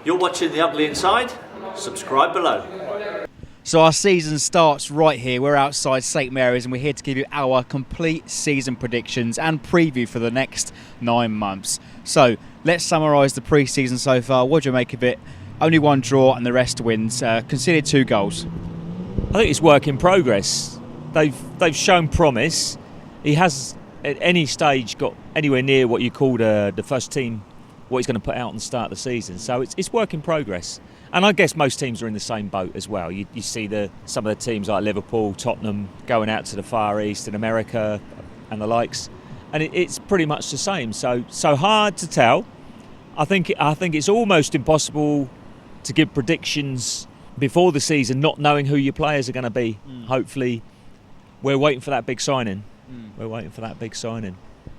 You're watching The Ugly Inside? Subscribe below. So our season starts right here. We're outside St Mary's and we're here to give you our complete season predictions and preview for the next 9 months. So let's summarise the pre-season so far. What do you make of it? Only one draw and the rest wins. Conceded 2 goals. I think it's work in progress. They've shown promise. He has at any stage got anywhere near what you call the first team, what he's going to put out on the start of the season. So it's work in progress. And I guess most teams are in the same boat as well. You see some of the teams like Liverpool, Tottenham going out to the Far East and America and the likes, and it's pretty much the same. So hard to tell. I think it's almost impossible to give predictions before the season, not knowing who your players are going to be. Hopefully, we're waiting for that big signing.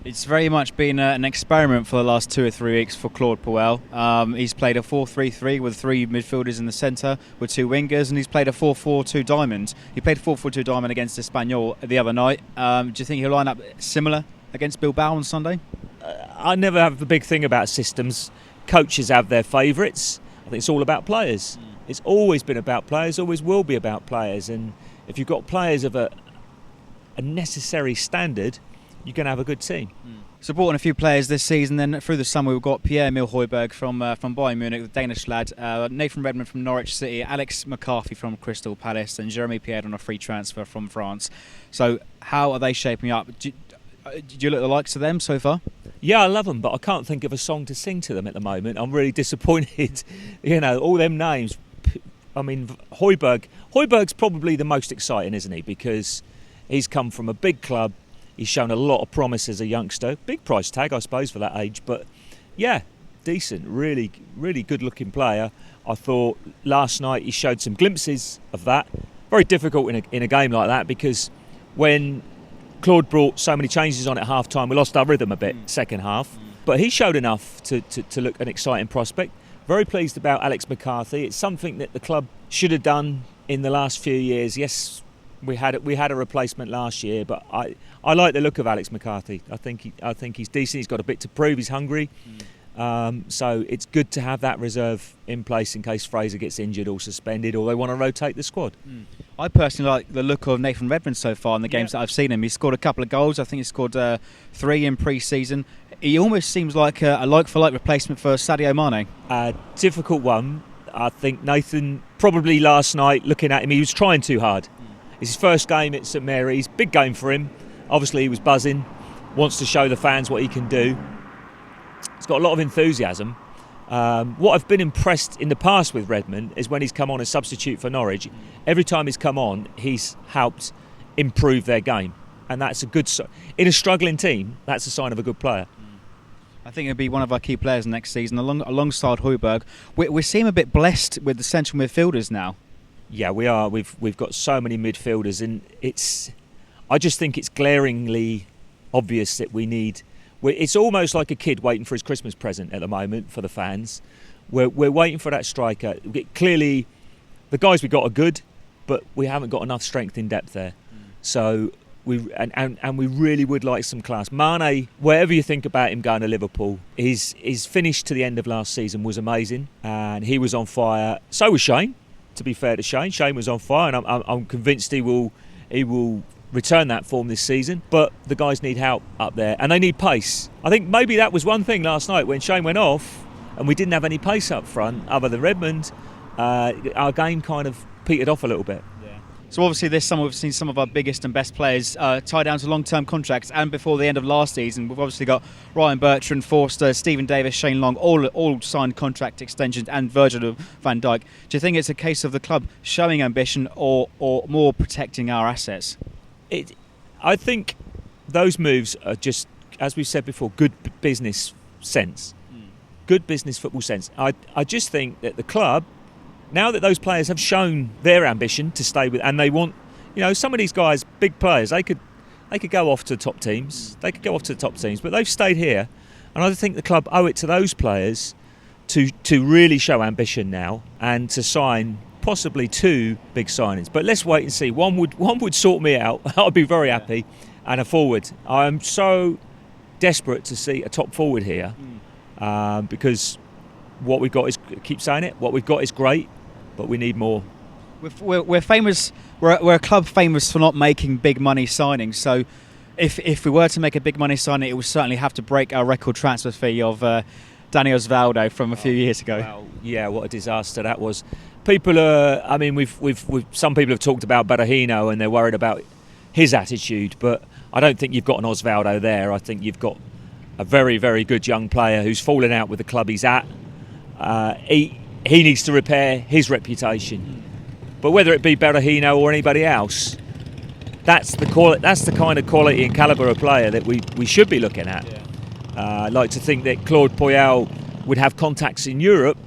It's very much been an experiment for the last 2 or 3 weeks for Claude Puel. He's played a 4-3-3 with 3 midfielders in the centre with 2 wingers, and he's played a 4-4-2 diamond. He played 4-4-2 diamond against Espanyol the other night. Do you think he'll line up similar against Bilbao on Sunday? I never have a big thing about systems. Coaches have their favourites. I think it's all about players. It's always been about players, always will be about players. And if you've got players of a necessary standard, you're going to have a good team. So brought in a few players this season. Then through the summer we've got Pierre-Emile Højbjerg from Bayern Munich, the Danish lad, Nathan Redmond from Norwich City, Alex McCarthy from Crystal Palace, and Jeremy Pied on a free transfer from France. So how are they shaping up? Do you look the likes of them so far? Yeah, I love them, but I can't think of a song to sing to them at the moment. I'm really disappointed. All them names. I mean, Højbjerg's probably the most exciting, isn't he? Because he's come from a big club. He's shown a lot of promise as a youngster. Big price tag, I suppose, for that age. But, yeah, decent. Really, really good-looking player. I thought last night he showed some glimpses of that. Very difficult in a game like that because when Claude brought so many changes on at half-time, we lost our rhythm a bit second half. But he showed enough to look an exciting prospect. Very pleased about Alex McCarthy. It's something that the club should have done in the last few years. Yes, we had a replacement last year, but I like the look of Alex McCarthy. I think he's decent. He's got a bit to prove. He's hungry. So it's good to have that reserve in place in case Fraser gets injured or suspended or they want to rotate the squad. I personally like the look of Nathan Redmond so far in the games that I've seen him. He scored a couple of goals. I think he scored 3 in pre-season. He almost seems like a like-for-like replacement for Sadio Mane. Difficult one. I think Nathan, probably last night, looking at him, he was trying too hard. It's his first game at St Mary's. Big game for him. Obviously, he was buzzing. Wants to show the fans what he can do. He's got a lot of enthusiasm. What I've been impressed in the past with Redmond is when he's come on as substitute for Norwich. Every time he's come on, he's helped improve their game. And that's a good sign. In a struggling team, that's a sign of a good player. I think he'll be one of our key players next season, alongside Højbjerg. We seem a bit blessed with the central midfielders now. Yeah, we are. We've got so many midfielders, and I just think it's glaringly obvious that we need. It's almost like a kid waiting for his Christmas present at the moment for the fans. We're waiting for that striker. Clearly, the guys we got are good, but we haven't got enough strength in depth there. So we really would like some class. Mane, whatever you think about him going to Liverpool, his finish to the end of last season was amazing, and he was on fire. So was Shane. To be fair to Shane was on fire, and I'm convinced he will return that form this season. But the guys need help up there, and they need pace. I think maybe that was one thing last night when Shane went off, and we didn't have any pace up front other than Redmond. Our game kind of petered off a little bit. So obviously this summer we've seen some of our biggest and best players tied down to long-term contracts, and before the end of last season we've obviously got Ryan Bertrand, Forster, Stephen Davis, Shane Long, all signed contract extensions, and Virgil van Dijk. Do you think it's a case of the club showing ambition or more protecting our assets? I think those moves are just, as we've said before, good business sense. Good business football sense. I just think that the club, now that those players have shown their ambition to stay with, and they want, some of these guys, big players, they could go off to the top teams. They could go off to the top teams, but they've stayed here, and I think the club owe it to those players to really show ambition now and to sign possibly 2 big signings. But let's wait and see. One would sort me out. I'd be very happy, and a forward. I am so desperate to see a top forward here because what we've got is, keep saying it, what we've got is great, but we need more. We're famous. We're a club famous for not making big money signings. So, if we were to make a big money signing, it would certainly have to break our record transfer fee of Dani Osvaldo from a few years ago. Well, yeah, what a disaster that was. People are. I mean, we've some people have talked about Berahino and they're worried about his attitude, but I don't think you've got an Osvaldo there. I think you've got a very, very good young player who's fallen out with the club he's at. He needs to repair his reputation. But whether it be Berahino or anybody else, that's the kind of quality and calibre of player that we should be looking at. I'd like to think that Claude Puel would have contacts in Europe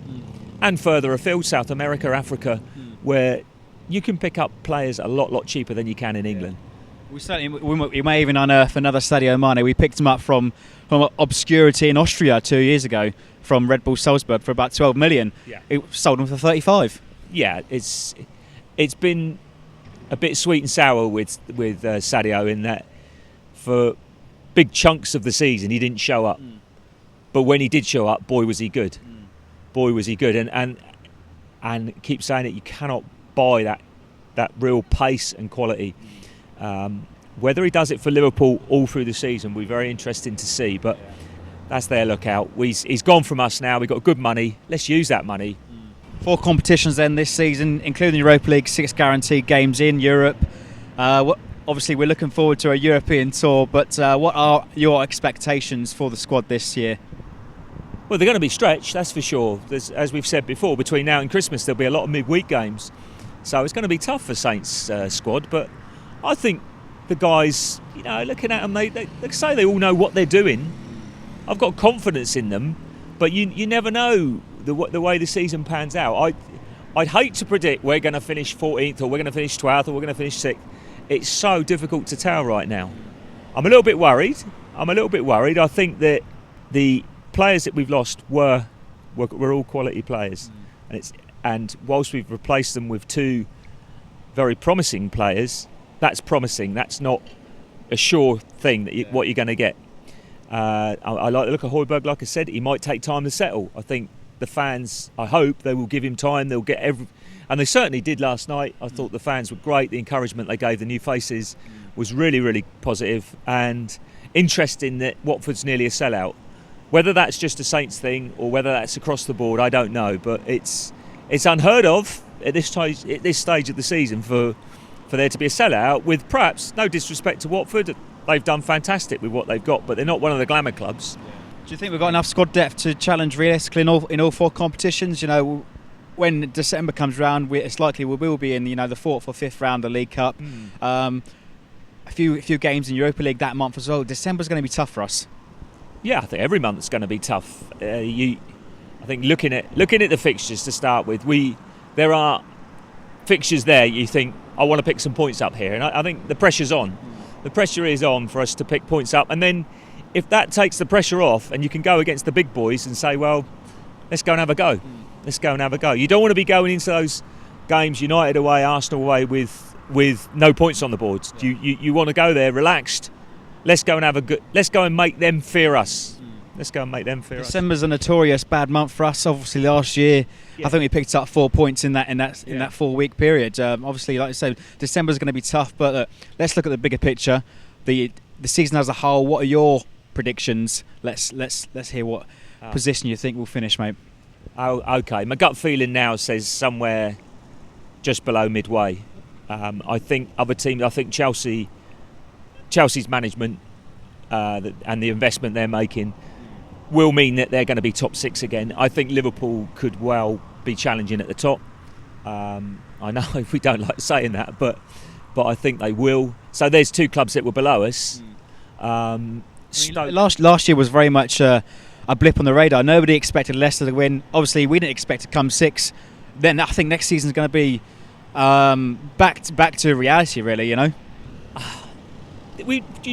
and further afield, South America, Africa, where you can pick up players a lot cheaper than you can in England. We may even unearth another Sadio Mane. We picked him up from obscurity in Austria 2 years ago from Red Bull Salzburg for about 12 million. Yeah. It sold him for 35. Yeah, it's been a bit sweet and sour with Sadio in that for big chunks of the season he didn't show up. But when he did show up, boy was he good. Boy was he good. And keep saying it, you cannot buy that real pace and quality. Whether he does it for Liverpool all through the season will be very interesting to see, but that's their lookout. He's gone from us now. We've got good money. Let's use that money. 4 competitions then this season, including Europa League, 6 guaranteed games in Europe. Obviously, we're looking forward to a European tour, but what are your expectations for the squad this year? Well, they're going to be stretched, that's for sure. As we've said before, between now and Christmas, there'll be a lot of midweek games. So it's going to be tough for Saints' squad, but I think the guys, looking at them, they say they all know what they're doing. I've got confidence in them, but you never know the way the season pans out. I'd hate to predict we're going to finish 14th or we're going to finish 12th or we're going to finish 6th. It's so difficult to tell right now. I'm a little bit worried. I think that the players that we've lost were all quality players, and whilst we've replaced them with 2 very promising players, that's promising. That's not a sure thing that what you're going to get. I like the look at Højbjerg. Like I said, he might take time to settle. I think the fans, I hope they will give him time. They'll get and they certainly did last night. I thought the fans were great. The encouragement they gave the new faces was really, really positive, and interesting that Watford's nearly a sellout. Whether that's just a Saints thing or whether that's across the board, I don't know. But it's unheard of at this stage of the season for there to be a sellout. With perhaps no disrespect to Watford, they've done fantastic with what they've got, but they're not one of the glamour clubs. Do you think we've got enough squad depth to challenge realistically in all 4 competitions? When December comes round, it's likely we will be in the 4th or 5th round of the League Cup. A few games in Europa League that month as well. December's going to be tough for us. Yeah, I think every month's going to be tough. I think looking at the fixtures to start with, there are fixtures there. You think I want to pick some points up here, and I think the pressure's on. The pressure is on for us to pick points up, and then if that takes the pressure off, and you can go against the big boys and say, well, let's go and have a go. Let's go and have a go. You don't want to be going into those games, United away, Arsenal away, with no points on the board. You want to go there relaxed. Let's go and have a good. Let's go and make them fear us. Let's go and make them fear us. December's a notorious bad month for us. Obviously, last year I think we picked up 4 points in that 4-week period. Obviously, like I said, December's going to be tough. But let's look at the bigger picture. The season as a whole. What are your predictions? Let's hear what position you think we'll finish, mate. Oh, okay. My gut feeling now says somewhere just below midway. I think other teams. I think Chelsea's management and the investment they're making will mean that they're going to be top 6 again. I think Liverpool could well be challenging at the top. I know we don't like saying that, but I think they will. So there's 2 clubs that were below us. Last year was very much a blip on the radar. Nobody expected Leicester to win. Obviously, we didn't expect to come 6. Then I think next season's going to be back to reality, really. You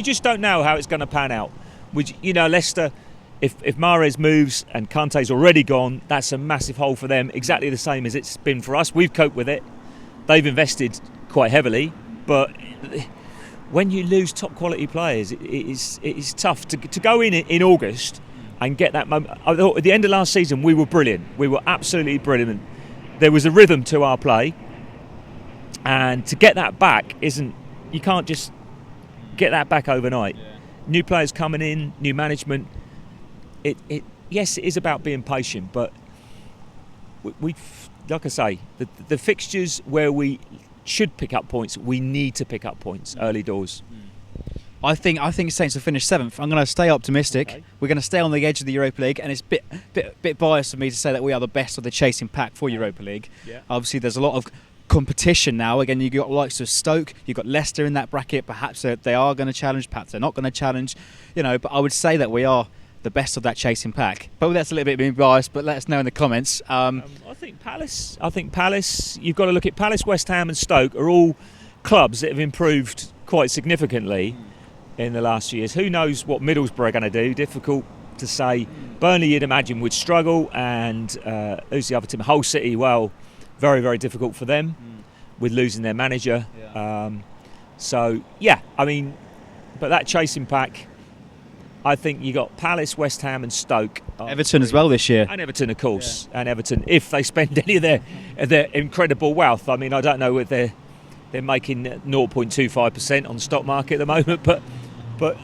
just don't know how it's going to pan out. Leicester, if Mahrez moves and Kante's already gone, that's a massive hole for them, exactly the same as it's been for us. We've coped with it. They've invested quite heavily, but when you lose top quality players, it is tough to go in August and get that moment. I thought at the end of last season we were brilliant. We were absolutely brilliant. There was a rhythm to our play, and to get that back you can't just get that back overnight. Yeah. New players coming in, new management. Yes, it is about being patient, but we like I say, the fixtures where we should pick up points, we need to pick up points early doors. I think Saints will finish 7th. I'm going to stay optimistic. Okay. We're going to stay on the edge of the Europa League, and it's a bit biased for me to say that we are the best of the chasing pack for Europa League. Yeah. Obviously, there's a lot of competition now. Again, you've got likes of Stoke, you've got Leicester in that bracket. Perhaps they are going to challenge, perhaps they're not going to challenge. But I would say that we are the best of that chasing pack. But that's a little bit being biased, but let us know in the comments. I think Palace, you've got to look at Palace, West Ham and Stoke are all clubs that have improved quite significantly in the last few years. Who knows what Middlesbrough are going to do? Difficult to say. Burnley, you'd imagine, would struggle, and who's the other team? Hull City, well, very, very difficult for them with losing their manager. But that chasing pack, I think you got Palace, West Ham and Stoke. Everton as well this year. And Everton, of course. Yeah. And Everton, if they spend any of their incredible wealth. I mean, I don't know if they're making 0.25% on the stock market at the moment, but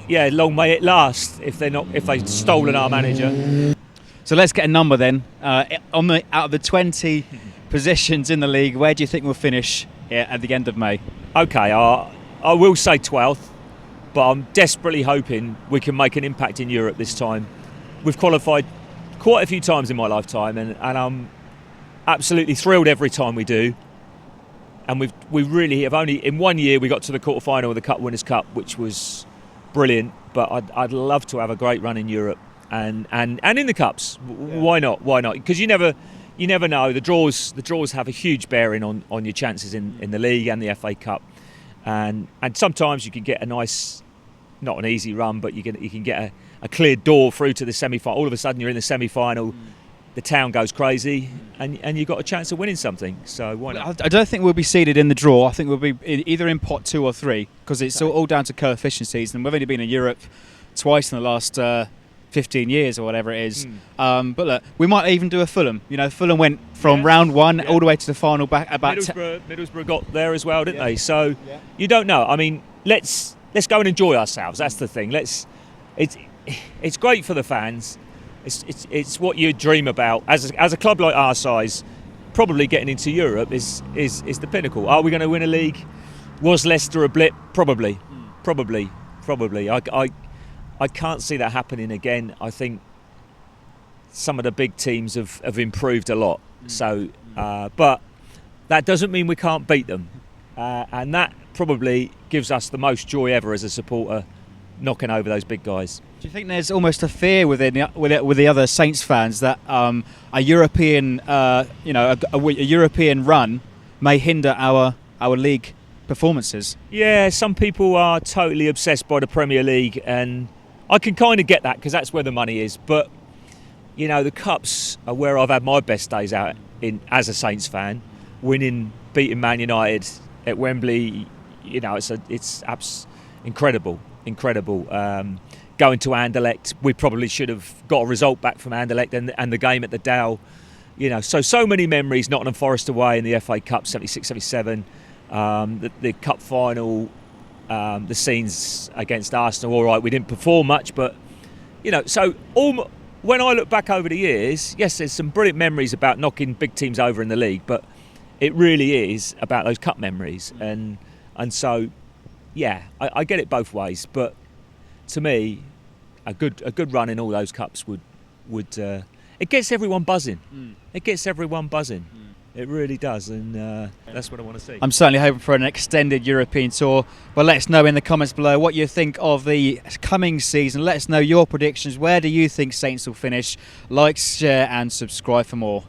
yeah, long may it last if they've stolen our manager. So let's get a number then. Out of the 20 positions in the league, where do you think we'll finish at the end of May? Okay, I will say 12th. But I'm desperately hoping we can make an impact in Europe this time. We've qualified quite a few times in my lifetime, and I'm absolutely thrilled every time we do. And we really have only in 1 year we got to the quarter-final of the Cup Winners' Cup, which was brilliant. But I'd love to have a great run in Europe and in the cups. Yeah. Why not? Because you never know. The draws have a huge bearing on your chances in the league and the FA Cup. And sometimes you can get a nice, not an easy run, but you can get a cleared door through to the semi-final. All of a sudden you're in the semi-final, the town goes crazy, and you've got a chance of winning something. So why not? I don't think we'll be seeded in the draw. I think we'll be either in pot 2 or 3, because it's all down to coefficiencies, and we've only been in Europe twice in the last 15 years or whatever it is. But look, we might even do a Fulham. Fulham went from round 1 all the way to the final back about Middlesbrough got there as well, didn't they? So you don't know. I mean, let's go and enjoy ourselves. That's the thing. It's great for the fans. It's what you dream about as a club like our size. Probably getting into Europe is the pinnacle. Are we going to win a league? Was Leicester a blip? Probably. I can't see that happening again. I think some of the big teams have improved a lot. So, but that doesn't mean we can't beat them. And that probably gives us the most joy ever as a supporter, knocking over those big guys. Do you think there's almost a fear with the other Saints fans that a European, a European run may hinder our league performances? Yeah, some people are totally obsessed by the Premier League, and I can kind of get that because that's where the money is. But the Cups are where I've had my best days out as a Saints fan. Beating Man United at Wembley, it's incredible. Going to Anderlecht, we probably should have got a result back from Anderlecht and the game at the Dow. So many memories. Nottingham Forest away in the FA Cup, 76-77. The Cup final. The scenes against Arsenal, all right, we didn't perform much, but when I look back over the years, yes, there's some brilliant memories about knocking big teams over in the league, but it really is about those cup memories, and so yeah, I get it both ways, but to me, a good run in all those cups would it gets everyone buzzing. It gets everyone buzzing. It really does, and that's what I want to see. I'm certainly hoping for an extended European tour, but let us know in the comments below what you think of the coming season. Let us know your predictions. Where do you think Saints will finish? Like, share and subscribe for more.